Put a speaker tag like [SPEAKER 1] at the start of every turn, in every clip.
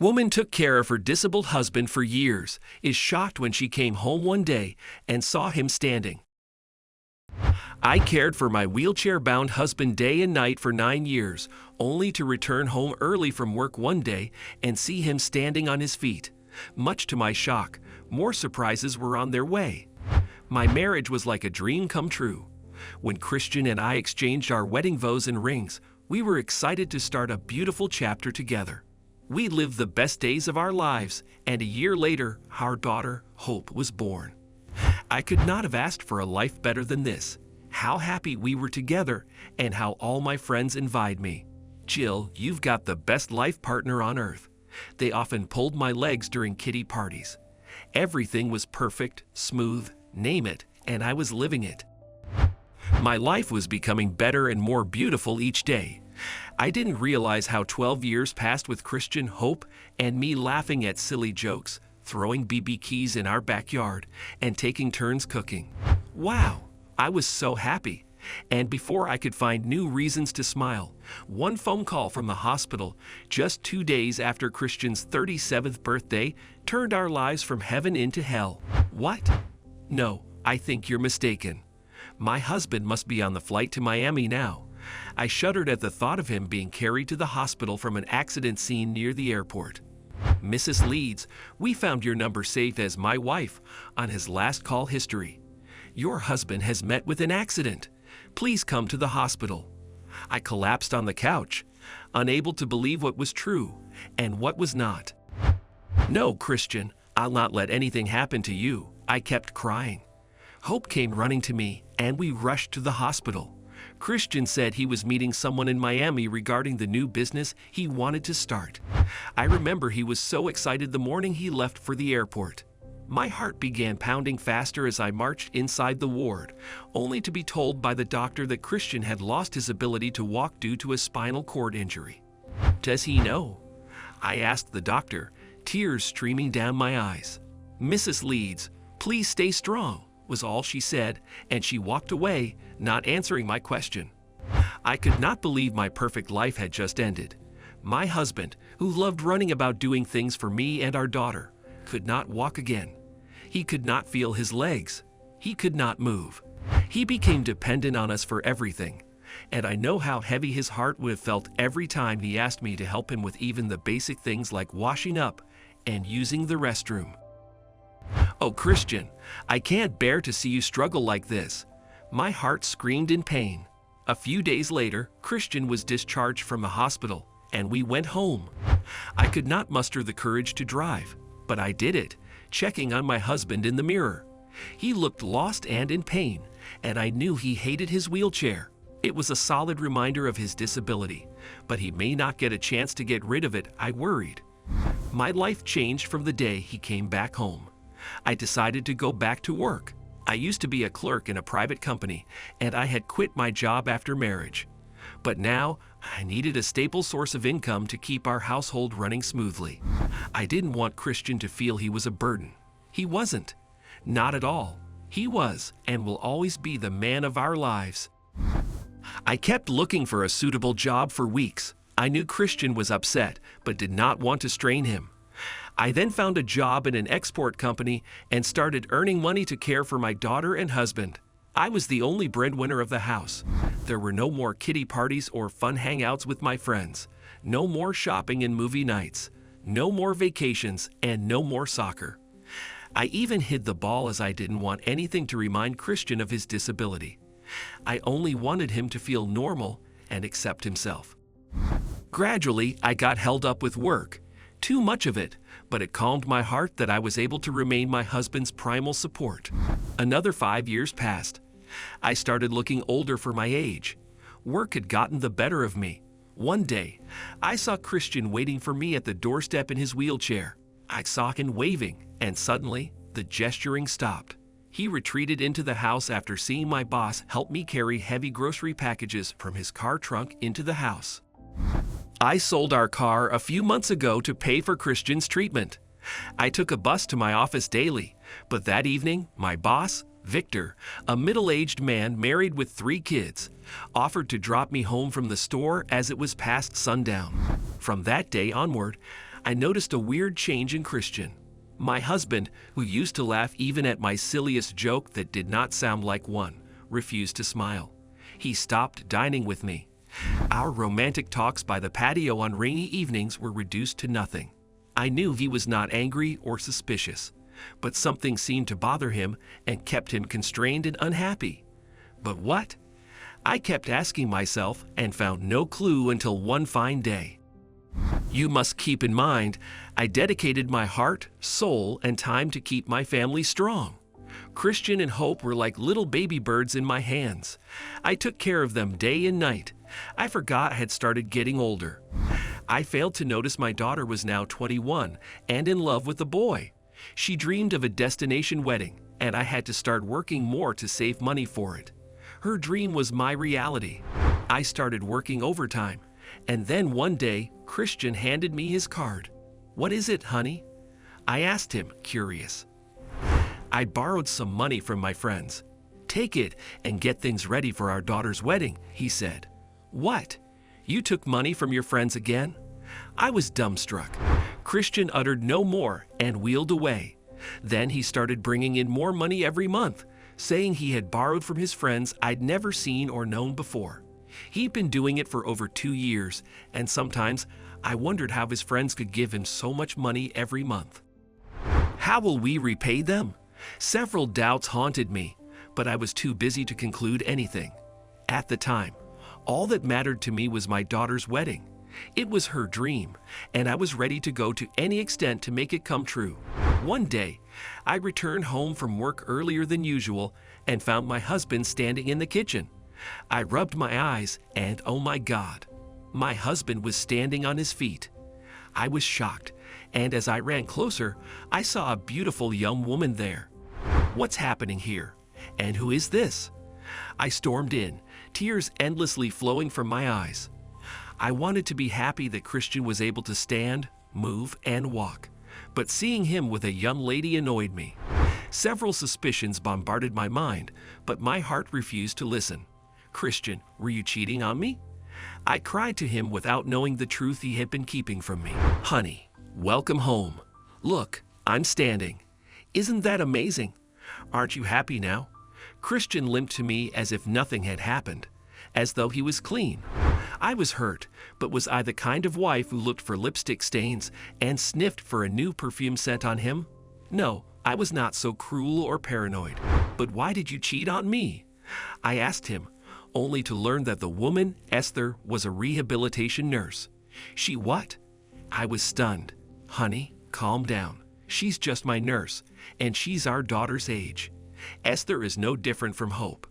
[SPEAKER 1] Woman took care of her disabled husband for years, is shocked when she came home one day and saw him standing. I cared for my wheelchair-bound husband day and night for 9 years, only to return home early from work one day and see him standing on his feet. Much to my shock, more surprises were on their way. My marriage was like a dream come true. When Christian and I exchanged our wedding vows and rings, we were excited to start a beautiful chapter together. We lived the best days of our lives, and a year later, our daughter, Hope, was born. I could not have asked for a life better than this. How happy we were together, and how all my friends envied me. Jill, you've got the best life partner on earth. They often pulled my legs during kiddie parties. Everything was perfect, smooth, name it, and I was living it. My life was becoming better and more beautiful each day. I didn't realize how 12 years passed with Christian, Hope, and me laughing at silly jokes, throwing BB keys in our backyard, and taking turns cooking. Wow, I was so happy. And before I could find new reasons to smile, one phone call from the hospital, just 2 days after Christian's 37th birthday, turned our lives from heaven into hell. What? No, I think you're mistaken. My husband must be on the flight to Miami now. I shuddered at the thought of him being carried to the hospital from an accident scene near the airport. Mrs. Leeds, we found your number saved as my wife on his last call history. Your husband has met with an accident. Please come to the hospital. I collapsed on the couch, unable to believe what was true and what was not. No, Christian, I'll not let anything happen to you. I kept crying. Hope came running to me, and we rushed to the hospital. Christian said he was meeting someone in Miami regarding the new business he wanted to start. I remember he was so excited the morning he left for the airport. My heart began pounding faster as I marched inside the ward, only to be told by the doctor that Christian had lost his ability to walk due to a spinal cord injury. Does he know? I asked the doctor, tears streaming down my eyes. Mrs. Leeds, please stay strong, was all she said, and she walked away, not answering my question. I could not believe my perfect life had just ended. My husband, who loved running about doing things for me and our daughter, could not walk again. He could not feel his legs. He could not move. He became dependent on us for everything, and I know how heavy his heart would have felt every time he asked me to help him with even the basic things like washing up and using the restroom. Oh, Christian, I can't bear to see you struggle like this. My heart screamed in pain. A few days later, Christian was discharged from the hospital, and we went home. I could not muster the courage to drive, but I did it, checking on my husband in the mirror. He looked lost and in pain, and I knew he hated his wheelchair. It was a solid reminder of his disability, but he may not get a chance to get rid of it, I worried. My life changed from the day he came back home. I decided to go back to work. I used to be a clerk in a private company, and I had quit my job after marriage. But now, I needed a stable source of income to keep our household running smoothly. I didn't want Christian to feel he was a burden. He wasn't. Not at all. He was, and will always be, the man of our lives. I kept looking for a suitable job for weeks. I knew Christian was upset, but did not want to strain him. I then found a job in an export company and started earning money to care for my daughter and husband. I was the only breadwinner of the house. There were no more kiddie parties or fun hangouts with my friends. No more shopping and movie nights. No more vacations and no more soccer. I even hid the ball as I didn't want anything to remind Christian of his disability. I only wanted him to feel normal and accept himself. Gradually, I got held up with work. Too much of it, but it calmed my heart that I was able to remain my husband's primal support. Another 5 years passed. I started looking older for my age. Work had gotten the better of me. One day, I saw Christian waiting for me at the doorstep in his wheelchair. I saw him waving, and suddenly, the gesturing stopped. He retreated into the house after seeing my boss help me carry heavy grocery packages from his car trunk into the house. I sold our car a few months ago to pay for Christian's treatment. I took a bus to my office daily, but that evening, my boss, Victor, a middle-aged man married with 3 kids, offered to drop me home from the store as it was past sundown. From that day onward, I noticed a weird change in Christian. My husband, who used to laugh even at my silliest joke that did not sound like one, refused to smile. He stopped dining with me. Our romantic talks by the patio on rainy evenings were reduced to nothing. I knew he was not angry or suspicious, but something seemed to bother him and kept him constrained and unhappy. But what? I kept asking myself and found no clue until one fine day. You must keep in mind, I dedicated my heart, soul, and time to keep my family strong. Christian and Hope were like little baby birds in my hands. I took care of them day and night. I forgot I had started getting older. I failed to notice my daughter was now 21 and in love with a boy. She dreamed of a destination wedding, and I had to start working more to save money for it. Her dream was my reality. I started working overtime, and then one day, Christian handed me his card. "What is it, honey?" I asked him, curious. "I borrowed some money from my friends. Take it and get things ready for our daughter's wedding," he said. "What? You took money from your friends again?" I was dumbstruck. Christian uttered no more and wheeled away. Then he started bringing in more money every month, saying he had borrowed from his friends I'd never seen or known before. He'd been doing it for over 2 years, and sometimes I wondered how his friends could give him so much money every month. How will we repay them? Several doubts haunted me, but I was too busy to conclude anything. At the time, all that mattered to me was my daughter's wedding. It was her dream, and I was ready to go to any extent to make it come true. One day, I returned home from work earlier than usual and found my husband standing in the kitchen. I rubbed my eyes, and oh my God, my husband was standing on his feet. I was shocked, and as I ran closer, I saw a beautiful young woman there. What's happening here? And who is this? I stormed in, tears endlessly flowing from my eyes. I wanted to be happy that Christian was able to stand, move, and walk, but seeing him with a young lady annoyed me. Several suspicions bombarded my mind, but my heart refused to listen. "Christian, were you cheating on me?" I cried to him without knowing the truth he had been keeping from me. "Honey, welcome home. Look, I'm standing. Isn't that amazing? Aren't you happy now?" Christian limped to me as if nothing had happened, as though he was clean. I was hurt, but was I the kind of wife who looked for lipstick stains and sniffed for a new perfume scent on him? No, I was not so cruel or paranoid. But why did you cheat on me? I asked him, only to learn that the woman, Esther, was a rehabilitation nurse. She what? I was stunned. "Honey, calm down. She's just my nurse, and she's our daughter's age. Esther is no different from Hope."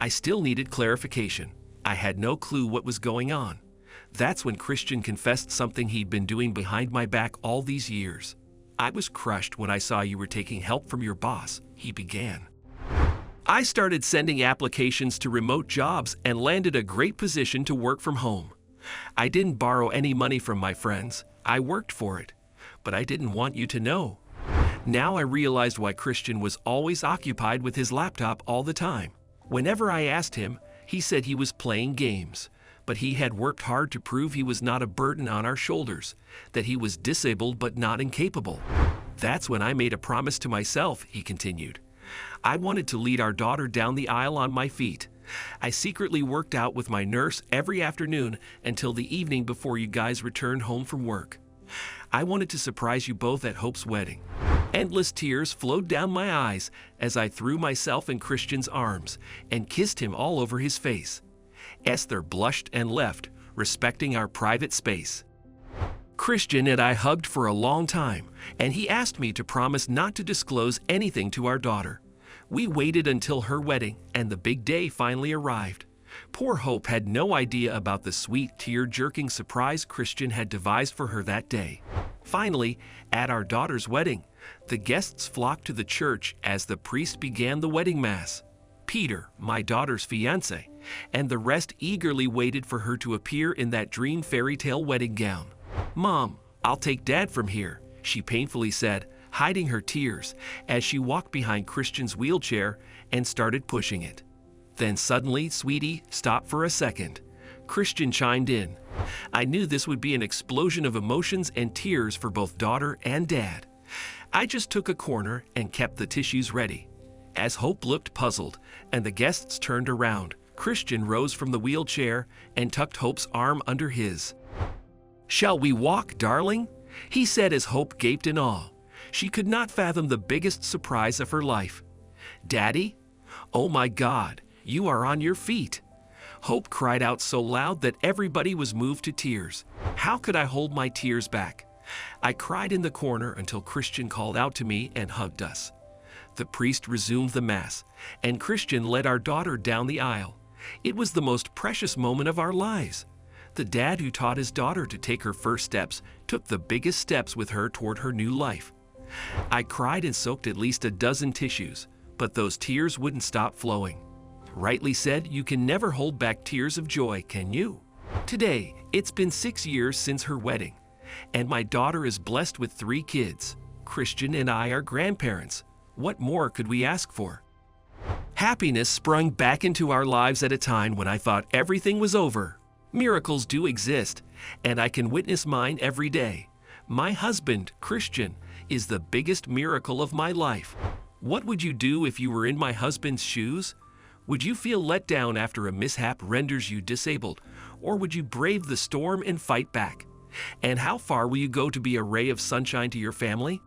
[SPEAKER 1] I still needed clarification. I had no clue what was going on. That's when Christian confessed something he'd been doing behind my back all these years. "I was crushed when I saw you were taking help from your boss," he began. "I started sending applications to remote jobs and landed a great position to work from home. I didn't borrow any money from my friends. I worked for it. But I didn't want you to know." Now I realized why Christian was always occupied with his laptop all the time. Whenever I asked him, he said he was playing games, but he had worked hard to prove he was not a burden on our shoulders, that he was disabled but not incapable. "That's when I made a promise to myself," he continued. "I wanted to lead our daughter down the aisle on my feet. I secretly worked out with my nurse every afternoon until the evening before you guys returned home from work. I wanted to surprise you both at Hope's wedding." Endless tears flowed down my eyes as I threw myself in Christian's arms and kissed him all over his face. Esther blushed and left, respecting our private space. Christian and I hugged for a long time, and he asked me to promise not to disclose anything to our daughter. We waited until her wedding, and the big day finally arrived. Poor Hope had no idea about the sweet, tear-jerking surprise Christian had devised for her that day. Finally, at our daughter's wedding, the guests flocked to the church as the priest began the wedding mass. Peter, my daughter's fiancé, and the rest eagerly waited for her to appear in that dream fairy tale wedding gown. "Mom, I'll take Dad from here," she painfully said, hiding her tears as she walked behind Christian's wheelchair and started pushing it. Then suddenly, "Sweetie, stop for a second." Christian chimed in. I knew this would be an explosion of emotions and tears for both daughter and dad. I just took a corner and kept the tissues ready. As Hope looked puzzled and the guests turned around, Christian rose from the wheelchair and tucked Hope's arm under his. "Shall we walk, darling?" he said as Hope gaped in awe. She could not fathom the biggest surprise of her life. "Daddy? Oh my God, you are on your feet!" Hope cried out so loud that everybody was moved to tears. How could I hold my tears back? I cried in the corner until Christian called out to me and hugged us. The priest resumed the Mass, and Christian led our daughter down the aisle. It was the most precious moment of our lives. The dad who taught his daughter to take her first steps took the biggest steps with her toward her new life. I cried and soaked at least a dozen tissues, but those tears wouldn't stop flowing. Rightly said, you can never hold back tears of joy, can you? Today, it's been 6 years since her wedding, and my daughter is blessed with 3 kids. Christian and I are grandparents. What more could we ask for? Happiness sprung back into our lives at a time when I thought everything was over. Miracles do exist, and I can witness mine every day. My husband, Christian, is the biggest miracle of my life. What would you do if you were in my husband's shoes? Would you feel let down after a mishap renders you disabled, or would you brave the storm and fight back? And how far will you go to be a ray of sunshine to your family?